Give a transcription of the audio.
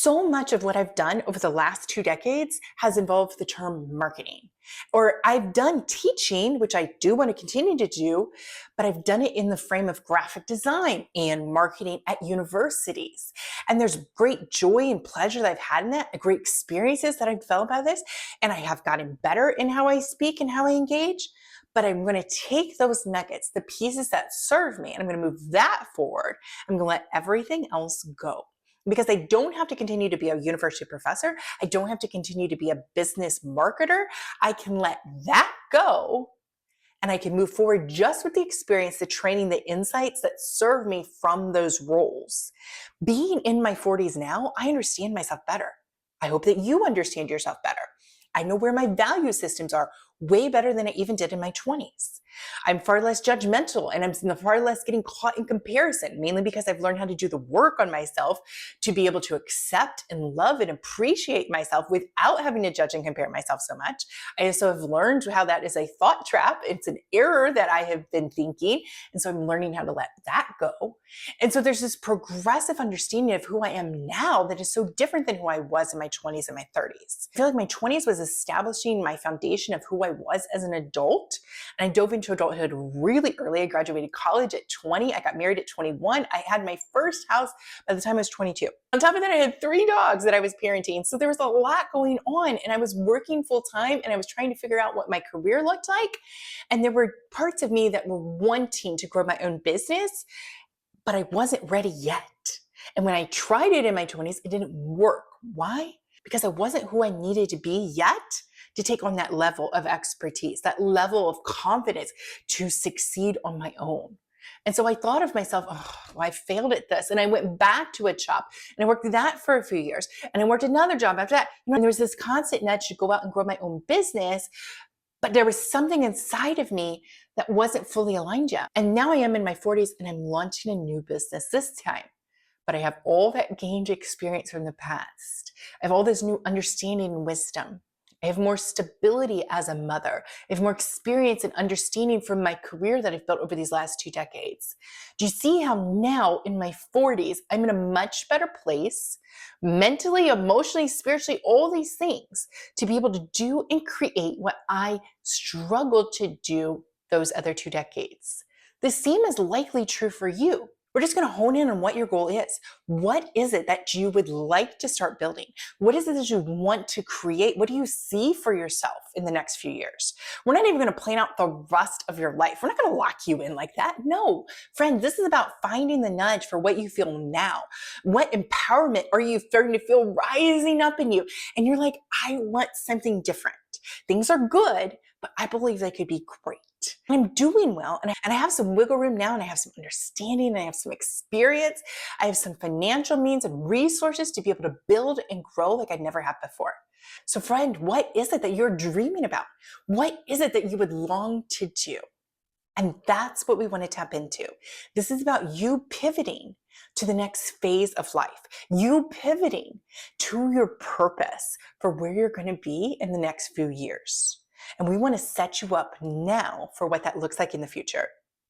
So much of what I've done over the last 2 decades has involved the term marketing. Or I've done teaching, which I do want to continue to do, but I've done it in the frame of graphic design and marketing at universities. And there's great joy and pleasure that I've had in that, great experiences that I've developed out of this. And I have gotten better in how I speak and how I engage. But I'm going to take those nuggets, the pieces that serve me, and I'm going to move that forward. I'm going to let everything else go. Because I don't have to continue to be a university professor. I don't have to continue to be a business marketer. I can let that go and I can move forward just with the experience, the training, the insights that serve me from those roles. Being in my 40s now, I understand myself better. I hope that you understand yourself better. I know where my value systems are way better than I even did in my 20s. I'm far less judgmental and I'm far less getting caught in comparison, mainly because I've learned how to do the work on myself to be able to accept and love and appreciate myself without having to judge and compare myself so much. I also have learned how that is a thought trap. It's an error that I have been thinking. And so I'm learning how to let that go. And so there's this progressive understanding of who I am now that is so different than who I was in my 20s and my 30s. I feel like my 20s was establishing my foundation of who I was as an adult. And I dove into adulthood really early. I graduated college at 20. I got married at 21. I had my first house by the time I was 22. On top of that, I had 3 dogs that I was parenting. So there was a lot going on and I was working full time and I was trying to figure out what my career looked like. And there were parts of me that were wanting to grow my own business, but I wasn't ready yet. And when I tried it in my 20s, it didn't work. Why? Because I wasn't who I needed to be yet to take on that level of expertise, that level of confidence to succeed on my own. And so I thought of myself, oh, well, I failed at this. And I went back to a job and I worked that for a few years. And I worked another job after that. And there was this constant nudge to go out and grow my own business. But there was something inside of me that wasn't fully aligned yet. And now I am in my 40s and I'm launching a new business this time. But I have all that gained experience from the past. I have all this new understanding and wisdom. I have more stability as a mother. I have more experience and understanding from my career that I've built over these last 2 decades. Do you see how now in my 40s, I'm in a much better place, mentally, emotionally, spiritually, all these things to be able to do and create what I struggled to do those other 2 decades. The same is likely true for you. We're just going to hone in on what your goal is. What is it that you would like to start building? What is it that you want to create? What do you see for yourself in the next few years? We're not even going to plan out the rest of your life. We're not going to lock you in like that. No, friend, this is about finding the nudge for what you feel now. What empowerment are you starting to feel rising up in you? And you're like, I want something different. Things are good, but I believe they could be great. And I'm doing well, and I have some wiggle room now, and I have some understanding, and I have some experience. I have some financial means and resources to be able to build and grow like I never have before. So friend, what is it that you're dreaming about? What is it that you would long to do? And that's what we want to tap into. This is about you pivoting to the next phase of life, you pivoting to your purpose for where you're going to be in the next few years. And we want to set you up now for what that looks like in the future.